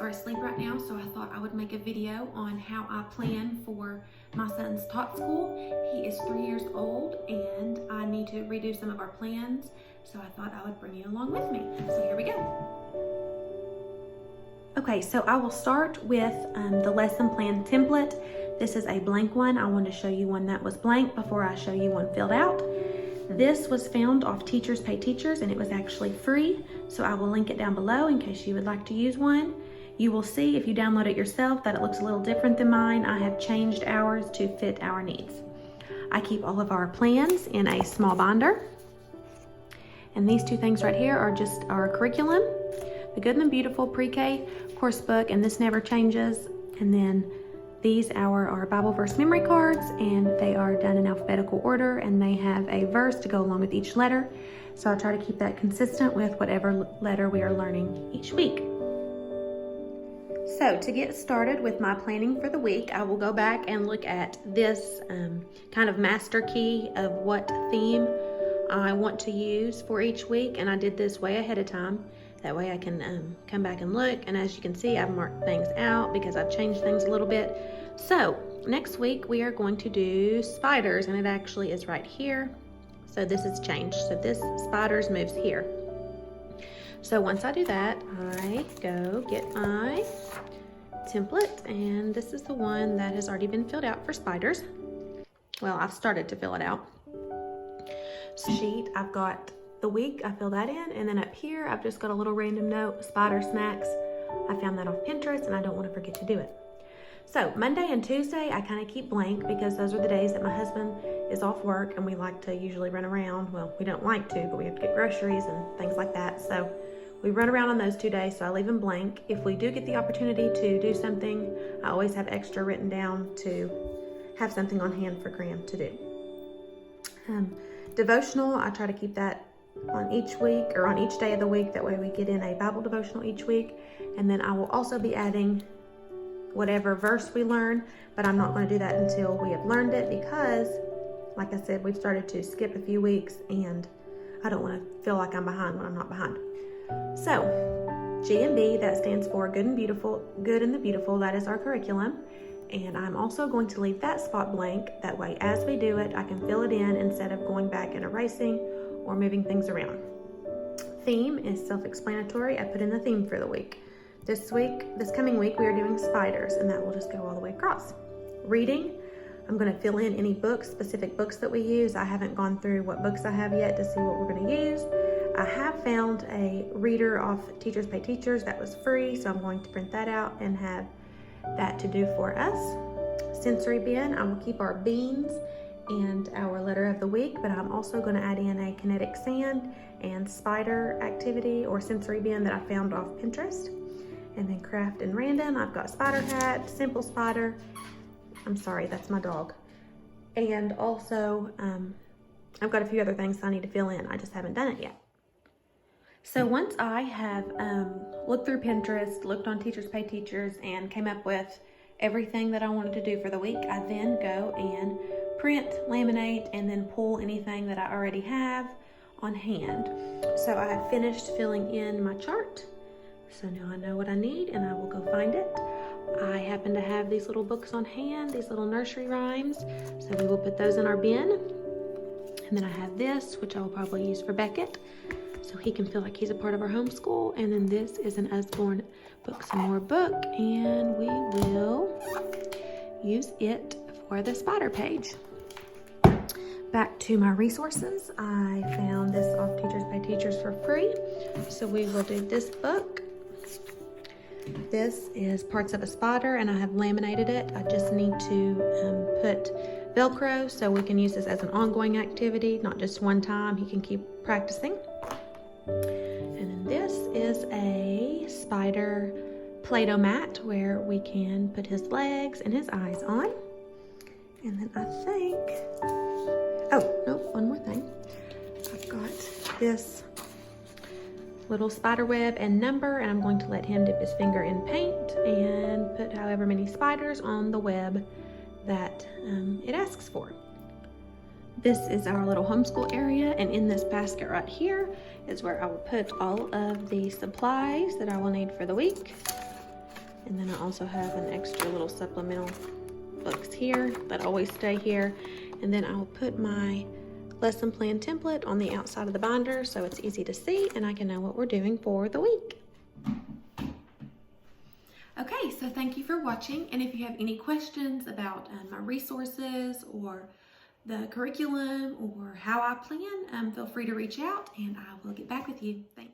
are asleep right now, so I thought I would make a video on how I plan for my son's Tot School. He is 3 years old and I need to redo some of our plans, so I thought I would bring you along with me. So here we go. Okay, so I will start with the lesson plan template. This is a blank one. I wanted to show you one that was blank before I show you one filled out. This was found off Teachers Pay Teachers and it was actually free, so I will link it down below in case you would like to use one. You will see if you download it yourself that it looks a little different than mine. I have changed ours to fit our needs. I keep all of our plans in a small binder. And these two things right here are just our curriculum, the Good and the Beautiful Pre-K course book, and this never changes. And then these are our Bible verse memory cards, and they are done in alphabetical order, and they have a verse to go along with each letter. So I'll try to keep that consistent with whatever letter we are learning each week. So to get started with my planning for the week, I will go back and look at this kind of master key of what theme I want to use for each week, and I did this way ahead of time. That way I can come back and look, and as you can see, I've marked things out because I've changed things a little bit. So next week we are going to do spiders, and it actually is right here. So this is changed. So this spiders moves here. So once I do that, I go get my template, and this is the one that has already been filled out for spiders. Well, I've started to fill it out. Sheet, I've got the week, I fill that in, and then up here I've just got a little random note, spider snacks. I found that off Pinterest and I don't want to forget to do it. So Monday and Tuesday I kind of keep blank because those are the days that my husband is off work and we like to usually run around. Well, we don't like to, but we have to get groceries and things like that. So we run around on those 2 days, so I leave them blank. If we do get the opportunity to do something, I always have extra written down to have something on hand for Graham to do. Devotional, I try to keep that on each week or on each day of the week. That way we get in a Bible devotional each week. And then I will also be adding whatever verse we learn, but I'm not going to do that until we have learned it because, like I said, we've started to skip a few weeks and I don't want to feel like I'm behind when I'm not behind. So G&B, that stands for Good and Beautiful, Good and the Beautiful. That is our curriculum. And I'm also going to leave that spot blank. That way, as we do it, I can fill it in instead of going back and erasing or moving things around. Theme is self-explanatory. I put in the theme for the week. This coming week, we are doing spiders, and that will just go all the way across. Reading, I'm going to fill in any books, specific books that we use. I haven't gone through what books I have yet to see what we're going to use. I have found a reader off Teachers Pay Teachers that was free, so I'm going to print that out and have that to do for us. Sensory bin, I will keep our beans and our letter of the week, but I'm also going to add in a kinetic sand and spider activity or sensory bin that I found off Pinterest. And then craft and random, I've got spider hat, simple spider. I'm sorry, that's my dog. And also, I've got a few other things I need to fill in. I just haven't done it yet. So once I have looked through Pinterest, looked on Teachers Pay Teachers, and came up with everything that I wanted to do for the week, I then go and print, laminate, and then pull anything that I already have on hand. So I have finished filling in my chart. So now I know what I need and I will go find it. I happen to have these little books on hand, these little nursery rhymes. So we will put those in our bin. And then I have this, which I will probably use for Beckett, so he can feel like he's a part of our homeschool. And then this is an Usborne Books and More book, and we will use it for the spider page. Back to my resources, I found this off Teachers Pay Teachers for free, so we will do this book. This is parts of a spider, and I have laminated it. I just need to put Velcro so we can use this as an ongoing activity, not just one time. He can keep practicing. And then this is a spider Play-Doh mat where we can put his legs and his eyes on. And then I think, oh, no, one more thing. I've got this little spider web and number, and I'm going to let him dip his finger in paint and put however many spiders on the web that it asks for. This is our little homeschool area, and in this basket right here is where I will put all of the supplies that I will need for the week. And then I also have an extra little supplemental books here that always stay here. And then I'll put my lesson plan template on the outside of the binder so it's easy to see and I can know what we're doing for the week. Okay, so thank you for watching, and if you have any questions about my resources or the curriculum or how I plan, feel free to reach out and I will get back with you. Thanks.